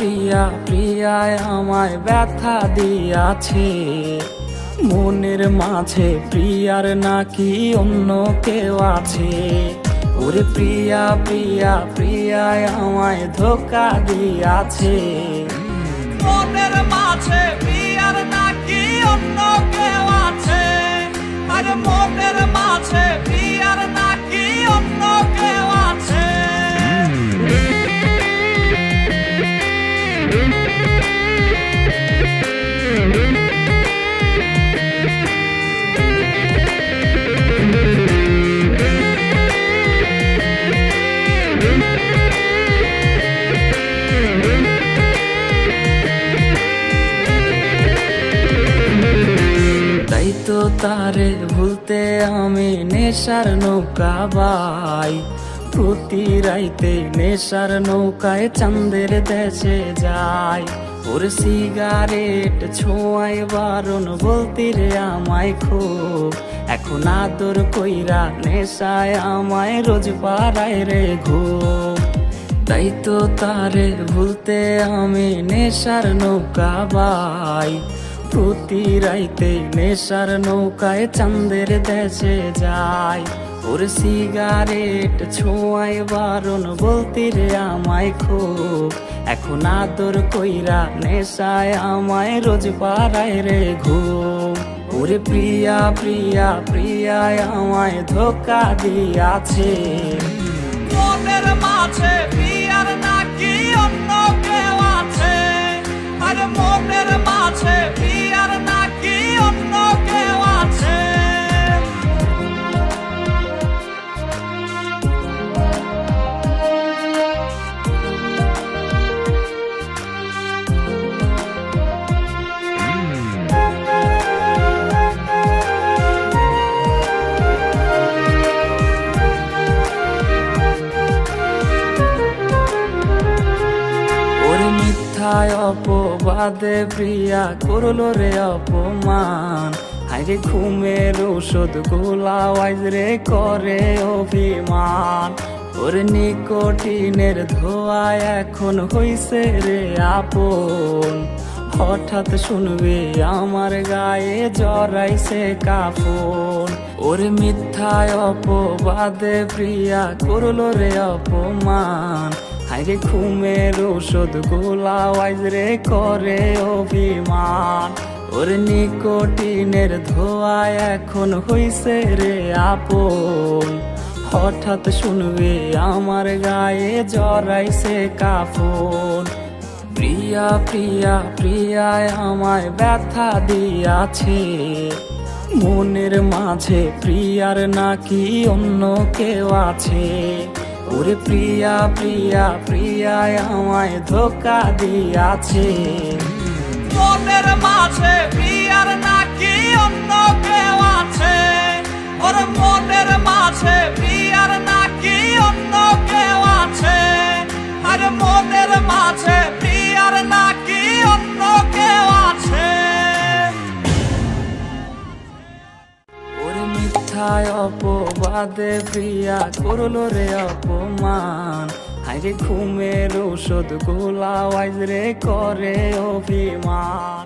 প্রিয়া প্রিয়ায় আমায় ব্যথা দিয়াছে, মনের মাঝে প্রিয়ার নাকি অন্য কেউ আছে। ওরে প্রিয়া প্রিয়া প্রিয়ায় আমায় ধোকা দিয়াছে, মনের মাঝে প্রিয়ার নাকি অন্য কেউ আছে। আরে মনের মাঝে প্রিয়ার নাকি অন্য কেউ আছে। তাই তো তারে ভুলতে আমি নেশার নৌকা বাই, প্রতি রাইতে নেশার নৌকায় চাঁদের দেশে যাই। ওর সিগারেট ছোঁয়ায় বারণ বলতি রে আমায় খুব, এখন আদর কইরা নেশায় আমায় রোজ পাড়ায় রে ঘুম। তাই তো তারে ভুলতে আমি নেশার নৌকা বাই, প্রতি রাইতে নেশার নৌকায় চাঁদের দেশে যাই। ওর সিগারেট ছোঁয়ায় বারণ বলতি রে আমায় খুব, এখন আদর কইরা নেশায় আমায় রোজ পাড়ায় রে ঘুম। ওরে প্রিয়া প্রিয়া প্রিয়ায় আমায় ধোকা দিয়াছে, মনের মাঝে প্রিয়ার নাকি অন্য কেউ আছে। আরে মনের মাঝে প্রিয়ার নাকি অন্য কেউ আছে। অপবাদে প্রিয়া করলো রে অপমান, হাইরে ঘুমের ঔষধ গোলাওয়াইজ রে করে অভিমান। ওর নিকোটিনের ধোয়া এখন হইছে রে আপন, হঠাৎ শুনবে আমার গায়ে জড়াইছে কাফন। ওর মিথ্যায় অপবাদে প্রিয়া করলো রে অপমান, হাইরে ঘুমের ঔষধ গোলাওয়াইজ রে করে অভিমান। ওর নিকোটিনের ধোয়া এখন হইছে রে আপন, হঠাৎ শুনবে আমার গায়ে জড়াইছে কাফন। প্রিয়া প্রিয়া প্রিয়ায় আমায় ব্যথা দিয়াছে, মনের মাঝে প্রিয়ার নাকি অন্য কেউ আছে। ওরে প্রিয়া প্রিয়া প্রিয়ায় আমায় ধোকা দিয়াছে, মনের মাঝে প্রিয়ার নাকি অন্য কেউ আছে। ওর মনের মাঝে প্রিয়ার নাকি অন্য কেউ আছে। আরে মনের মাঝে প্রিয়ার নাকি অন্য কেউ আছে। ওরে মিথ্যায় অপবাদে প্রিয়া করলো রে অপমান, হাইরে ঘুমের ঔষধ গোলাওয়াইজ রে করে অভিমান।